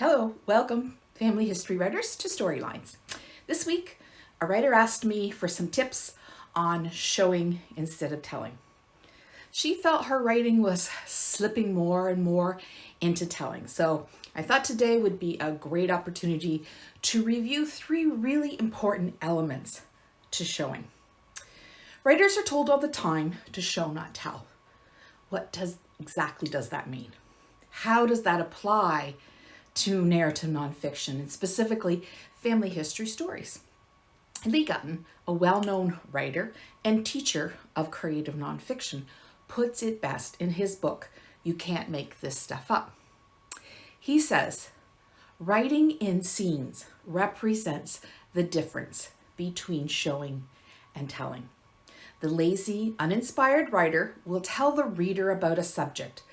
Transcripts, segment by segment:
Hello, welcome family history writers to Storylines. This week, a writer asked me for some tips on showing instead of telling. She felt her writing was slipping more and more into telling. So I thought today would be a great opportunity to review 3 really important elements to showing. Writers are told all the time to show, not tell. What exactly does that mean? How does that apply to narrative nonfiction, and specifically family history stories? Lee Gutton, a well-known writer and teacher of creative nonfiction, puts it best in his book, You Can't Make This Stuff Up. He says, writing in scenes represents the difference between showing and telling. The lazy, uninspired writer will tell the reader about a subject,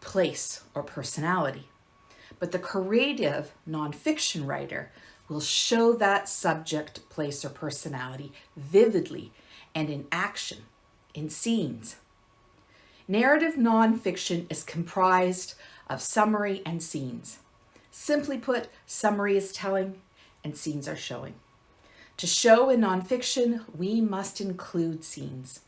place, or personality. But the creative nonfiction writer will show that subject, place, or personality vividly and in action, in scenes. Narrative nonfiction is comprised of summary and scenes. Simply put, summary is telling and scenes are showing. To show in nonfiction, we must include scenes.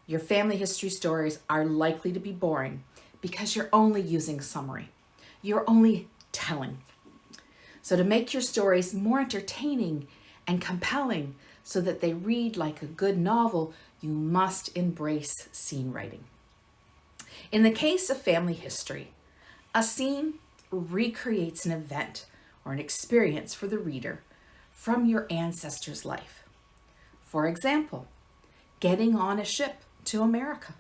Your family history stories are likely to be boring because you're only using summary. You're only telling. So to make your stories more entertaining and compelling so that they read like a good novel, you must embrace scene writing. In the case of family history, a scene recreates an event or an experience for the reader from your ancestor's life. For example, getting on a ship to America,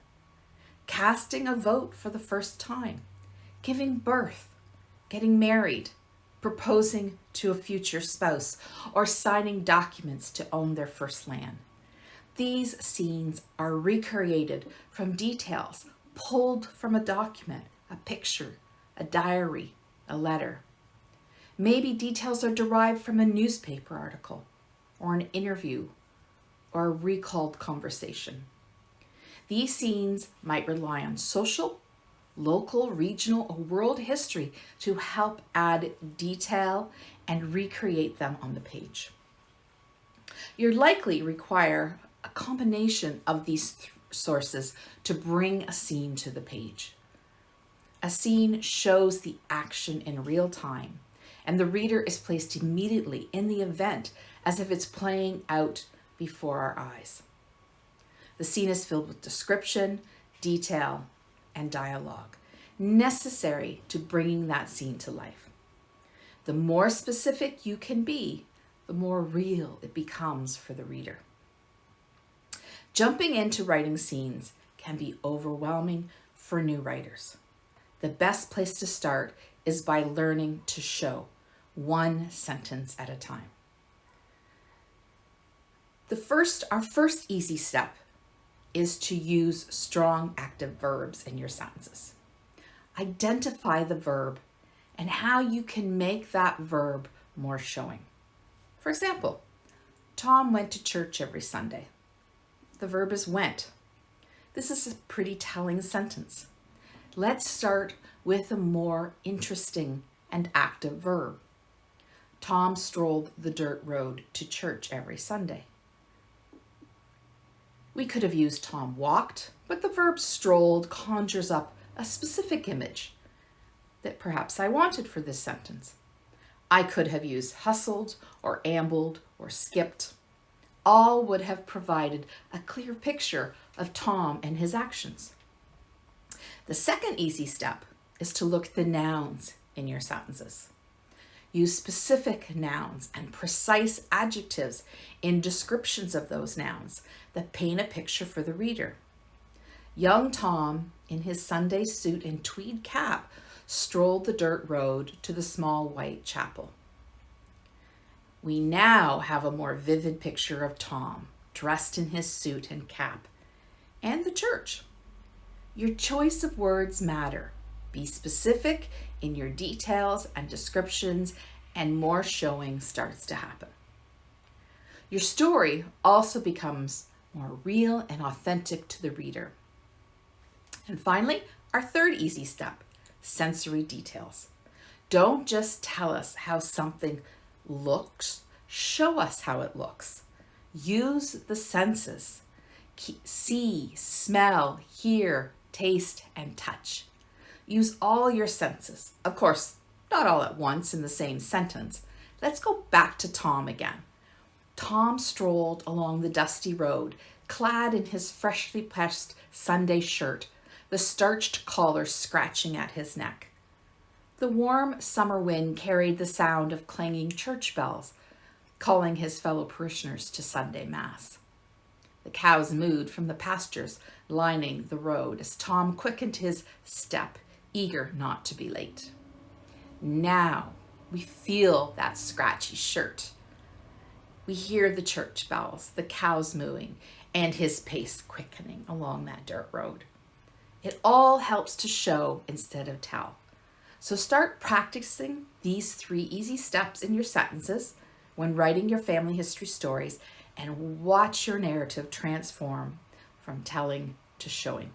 casting a vote for the first time, giving birth, getting married, proposing to a future spouse, or signing documents to own their first land. These scenes are recreated from details pulled from a document, a picture, a diary, a letter. Maybe details are derived from a newspaper article, or an interview, or a recalled conversation. These scenes might rely on social, local, regional, or world history to help add detail and recreate them on the page. You'll likely require a combination of these sources to bring a scene to the page. A scene shows the action in real time, and the reader is placed immediately in the event as if it's playing out before our eyes. The scene is filled with description, detail, and dialogue necessary to bringing that scene to life. The more specific you can be, the more real it becomes for the reader. Jumping into writing scenes can be overwhelming for new writers. The best place to start is by learning to show one sentence at a time. Our first easy step is to use strong active verbs in your sentences. Identify the verb and how you can make that verb more showing. For example, Tom went to church every Sunday. The verb is went. This is a pretty telling sentence. Let's start with a more interesting and active verb. Tom strolled the dirt road to church every Sunday. We could have used Tom walked, but the verb strolled conjures up a specific image that perhaps I wanted for this sentence. I could have used hustled or ambled or skipped. All would have provided a clear picture of Tom and his actions. The second easy step is to look at the nouns in your sentences. Use specific nouns and precise adjectives in descriptions of those nouns that paint a picture for the reader. Young Tom, in his Sunday suit and tweed cap, strolled the dirt road to the small white chapel. We now have a more vivid picture of Tom, dressed in his suit and cap, and the church. Your choice of words matter. Be specific in your details and descriptions, and more showing starts to happen. Your story also becomes more real and authentic to the reader. And finally, our third easy step, sensory details. Don't just tell us how something looks, show us how it looks. Use the senses. See, smell, hear, taste, and touch. Use all your senses. Of course, not all at once in the same sentence. Let's go back to Tom again. Tom strolled along the dusty road, clad in his freshly pressed Sunday shirt, the starched collar scratching at his neck. The warm summer wind carried the sound of clanging church bells, calling his fellow parishioners to Sunday Mass. The cows mooed from the pastures lining the road as Tom quickened his step, eager not to be late. Now we feel that scratchy shirt. We hear the church bells, the cows mooing, and his pace quickening along that dirt road. It all helps to show instead of tell. So start practicing these 3 easy steps in your sentences when writing your family history stories, and watch your narrative transform from telling to showing.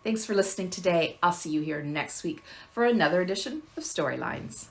Thanks for listening today. I'll see you here next week for another edition of Storylines.